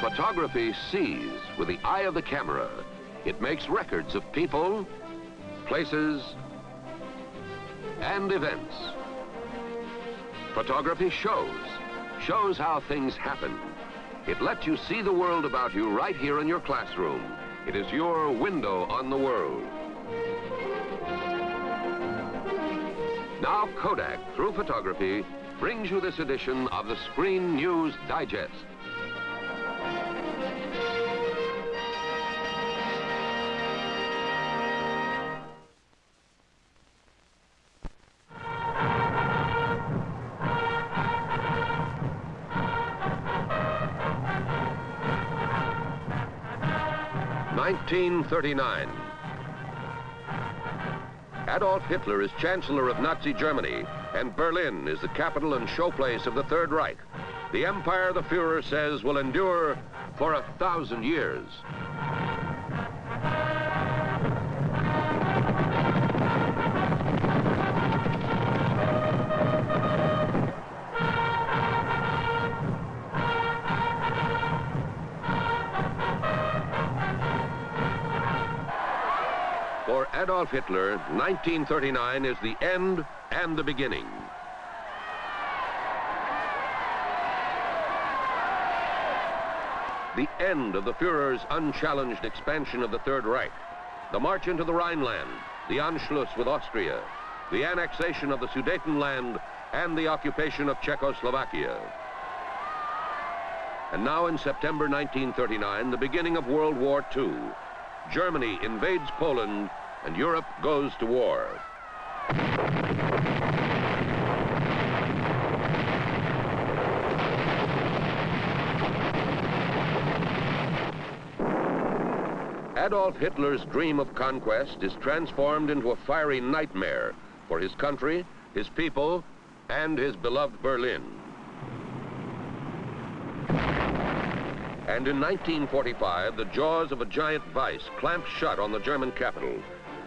Photography sees with the eye of the camera. It makes records of people, places, and events. Photography shows how things happen. It lets you see the world about you right here in your classroom. It is your window on the world. Now Kodak, through photography, brings you this edition of the Screen News Digest. (1939). Adolf Hitler is Chancellor of Nazi Germany, and Berlin is the capital and showplace of the Third Reich. The empire, the Führer says, will endure for 1,000 years. For Adolf Hitler, 1939 is the end and the beginning. The end of the Führer's unchallenged expansion of the Third Reich, the march into the Rhineland, the Anschluss with Austria, the annexation of the Sudetenland, and the occupation of Czechoslovakia. And now in September 1939, the beginning of World War II. Germany invades Poland, and Europe goes to war. Adolf Hitler's dream of conquest is transformed into a fiery nightmare for his country, his people, and his beloved Berlin. And in 1945, the jaws of a giant vice clamp shut on the German capital.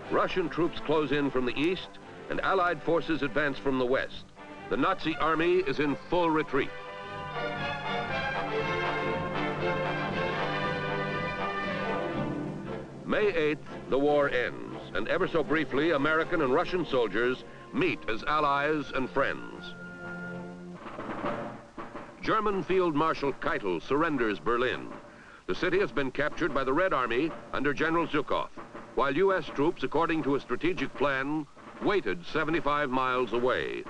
Russian troops close in from the east, and Allied forces advance from the west. The Nazi army is in full retreat. May 8th, the war ends, and ever so briefly, American and Russian soldiers meet as allies and friends. German Field Marshal Keitel surrenders Berlin. The city has been captured by the Red Army under General Zhukov, while U.S. troops, according to a strategic plan, waited 75 miles away.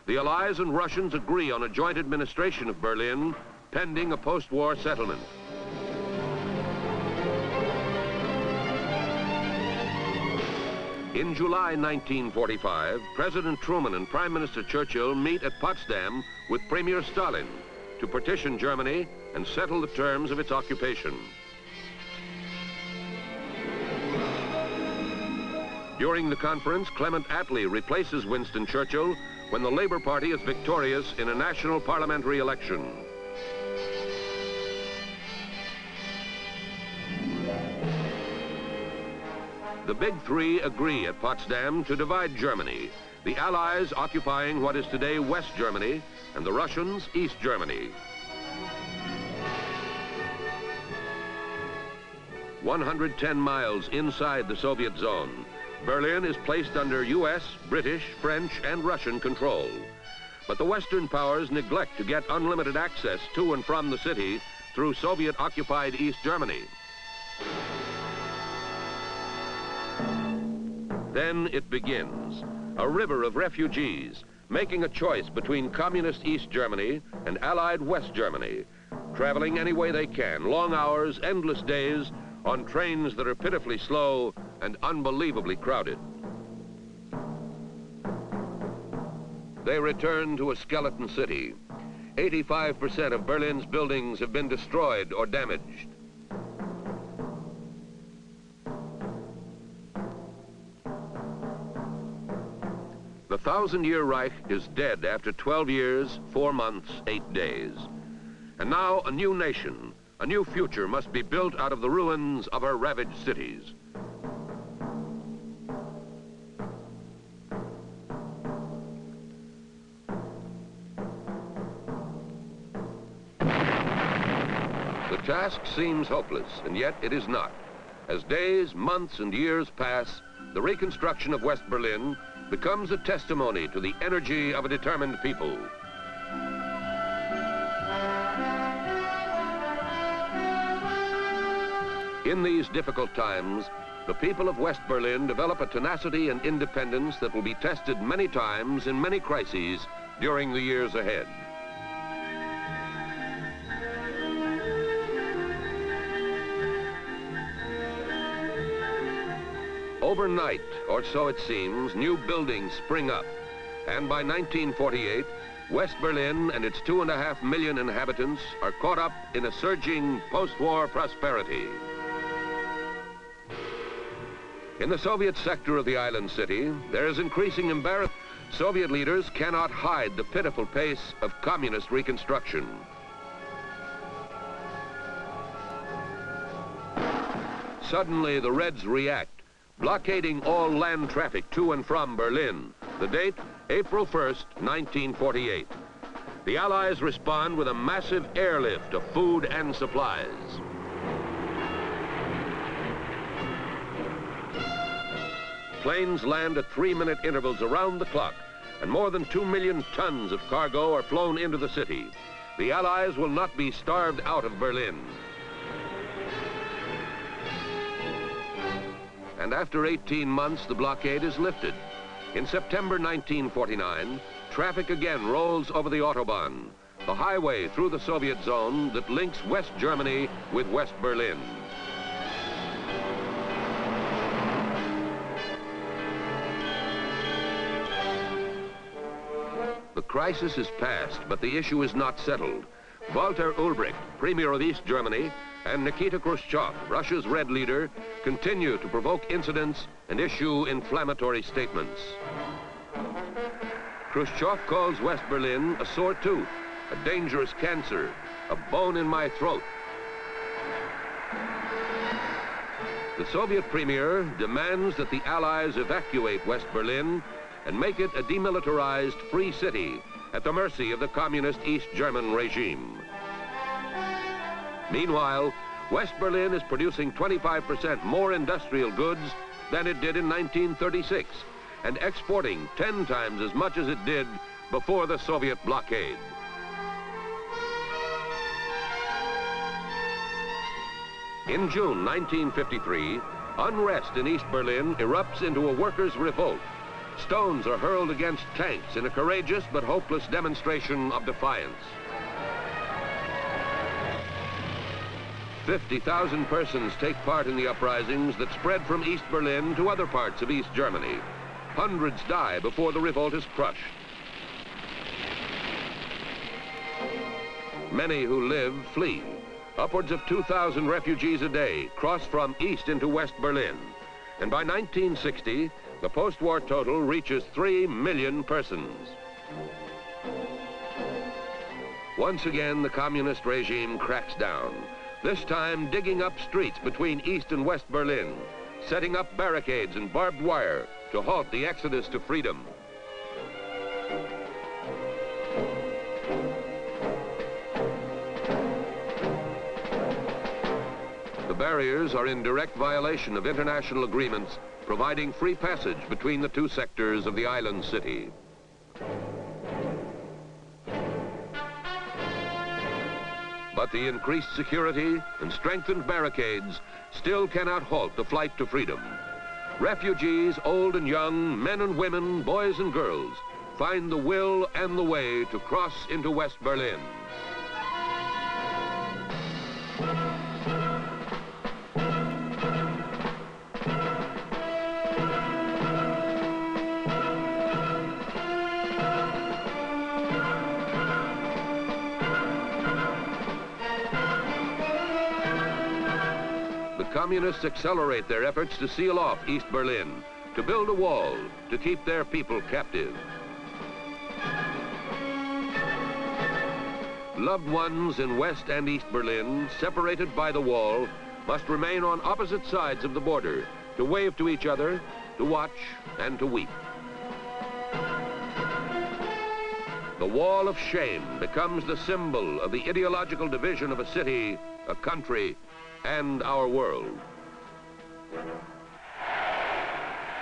The Allies and Russians agree on a joint administration of Berlin, pending a post-war settlement. In July 1945, President Truman and Prime Minister Churchill meet at Potsdam with Premier Stalin to partition Germany and settle the terms of its occupation. During the conference, Clement Attlee replaces Winston Churchill when the Labour Party is victorious in a national parliamentary election. The Big Three agree at Potsdam to divide Germany, the Allies occupying what is today West Germany, and the Russians East Germany. 110 miles inside the Soviet zone, Berlin is placed under U.S., British, French, and Russian control. But the Western powers neglect to get unlimited access to and from the city through Soviet-occupied East Germany. Then it begins, a river of refugees making a choice between communist East Germany and Allied West Germany, traveling any way they can, long hours, endless days, on trains that are pitifully slow and unbelievably crowded. They return to a skeleton city. 85% of Berlin's buildings have been destroyed or damaged. The 1,000-year Reich is dead after 12 years, 4 months, 8 days. And now a new nation, a new future must be built out of the ruins of our ravaged cities. The task seems hopeless, and yet it is not. As days, months, and years pass, the reconstruction of West Berlin becomes a testimony to the energy of a determined people. In these difficult times, the people of West Berlin develop a tenacity and independence that will be tested many times in many crises during the years ahead. Overnight, or so it seems, new buildings spring up, and by 1948, West Berlin and its 2.5 million inhabitants are caught up in a surging post-war prosperity. In the Soviet sector of the island city, there is increasing embarrassment. Soviet leaders cannot hide the pitiful pace of communist reconstruction. Suddenly, the Reds react, blockading all land traffic to and from Berlin. The date, April 1st, 1948. The Allies respond with a massive airlift of food and supplies. Planes land at 3-minute intervals around the clock, and more than 2 million tons of cargo are flown into the city. The Allies will not be starved out of Berlin. And after 18 months, the blockade is lifted. In September 1949, traffic again rolls over the Autobahn, the highway through the Soviet zone that links West Germany with West Berlin. The crisis is past, but the issue is not settled. Walter Ulbricht, Premier of East Germany, and Nikita Khrushchev, Russia's Red leader, continue to provoke incidents and issue inflammatory statements. Khrushchev calls West Berlin a sore tooth, a dangerous cancer, a bone in my throat. The Soviet premier demands that the Allies evacuate West Berlin and make it a demilitarized free city at the mercy of the communist East German regime. Meanwhile, West Berlin is producing 25% more industrial goods than it did in 1936 and exporting 10 times as much as it did before the Soviet blockade. In June 1953, unrest in East Berlin erupts into a workers' revolt. Stones are hurled against tanks in a courageous but hopeless demonstration of defiance. 50,000 persons take part in the uprisings that spread from East Berlin to other parts of East Germany. Hundreds die before the revolt is crushed. Many who live flee. Upwards of 2,000 refugees a day cross from east into West Berlin. And by 1960, the post-war total reaches 3 million persons. Once again, the communist regime cracks down, this time digging up streets between East and West Berlin, setting up barricades and barbed wire to halt the exodus to freedom. The barriers are in direct violation of international agreements providing free passage between the two sectors of the island city. But the increased security and strengthened barricades still cannot halt the flight to freedom. Refugees, old and young, men and women, boys and girls, find the will and the way to cross into West Berlin. Communists accelerate their efforts to seal off East Berlin, to build a wall, to keep their people captive. Loved ones in West and East Berlin, separated by the wall, must remain on opposite sides of the border, to wave to each other, to watch, and to weep. The wall of shame becomes the symbol of the ideological division of a city a country, and our world.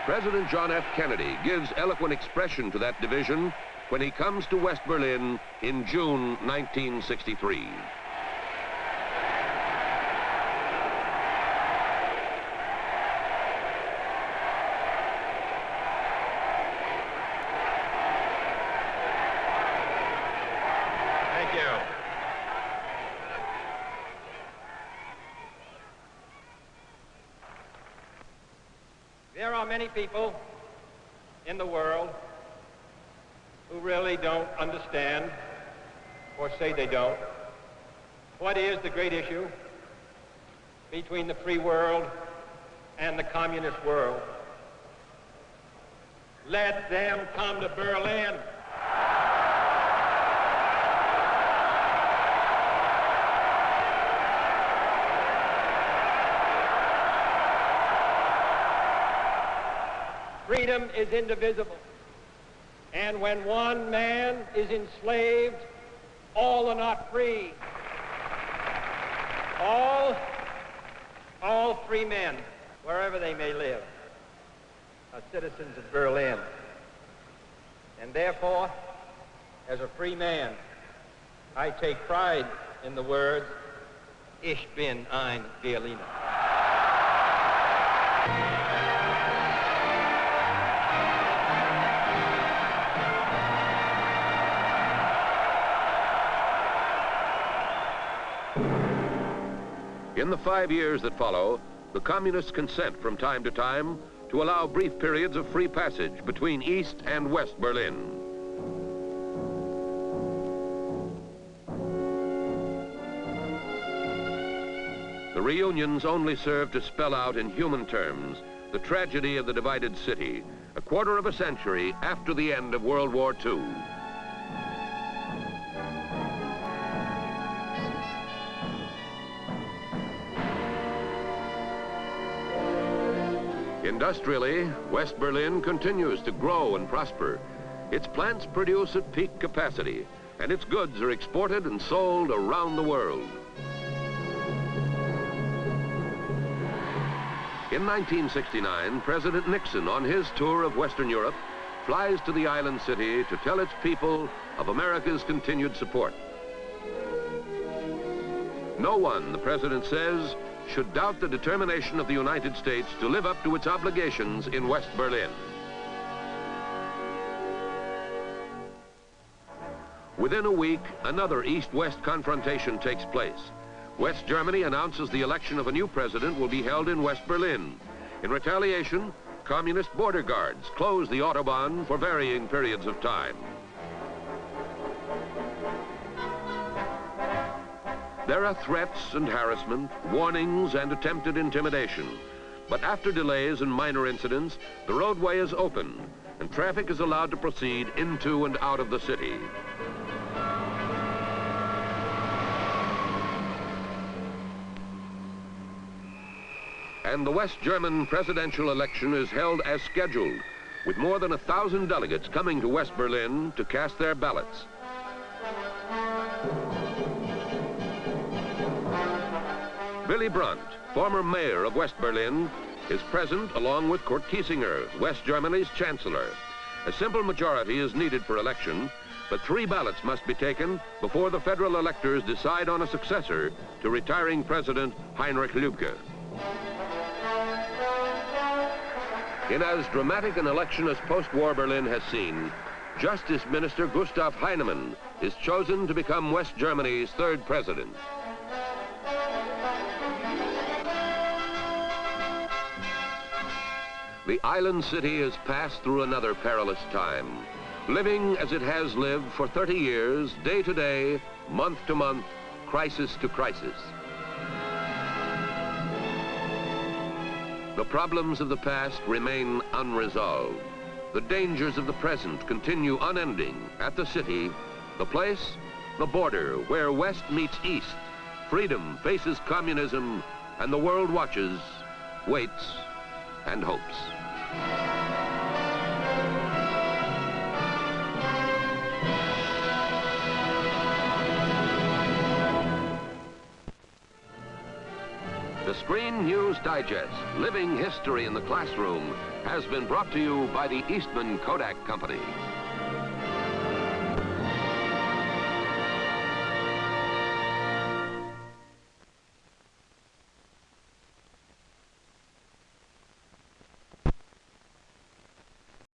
President John F. Kennedy gives eloquent expression to that division when he comes to West Berlin in June 1963. Thank you. There are many people in the world who really don't understand, or say they don't, what is the great issue between the free world and the communist world. Let them come to Berlin. Freedom is indivisible. And when one man is enslaved, all are not free. All free men, wherever they may live, are citizens of Berlin. And therefore, as a free man, I take pride in the words, Ich bin ein Berliner. In the 5 years that follow, the communists consent from time to time to allow brief periods of free passage between East and West Berlin. The reunions only serve to spell out in human terms the tragedy of the divided city, a quarter of a century after the end of World War II. Industrially, West Berlin continues to grow and prosper. Its plants produce at peak capacity, and its goods are exported and sold around the world. In 1969, President Nixon, on his tour of Western Europe, flies to the island city to tell its people of America's continued support. No one, the president says, should doubt the determination of the United States to live up to its obligations in West Berlin. Within a week, another East-West confrontation takes place. West Germany announces the election of a new president will be held in West Berlin. In retaliation, communist border guards close the Autobahn for varying periods of time. There are threats and harassment, warnings and attempted intimidation. But after delays and minor incidents, the roadway is open and traffic is allowed to proceed into and out of the city. And the West German presidential election is held as scheduled, with more than 1,000 delegates coming to West Berlin to cast their ballots. Willy Brandt, former mayor of West Berlin, is present along with Kurt Kiesinger, West Germany's chancellor. A simple majority is needed for election, but 3 ballots must be taken before the federal electors decide on a successor to retiring President Heinrich Lübke. In as dramatic an election as post-war Berlin has seen, Justice Minister Gustav Heinemann is chosen to become West Germany's 3rd president. The island city has passed through another perilous time, living as it has lived for 30 years, day to day, month to month, crisis to crisis. The problems of the past remain unresolved. The dangers of the present continue unending at the city, the place, the border where West meets East. Freedom faces communism, and the world watches, waits, and hopes. The Screen News Digest, Living History in the Classroom, has been brought to you by the Eastman Kodak Company.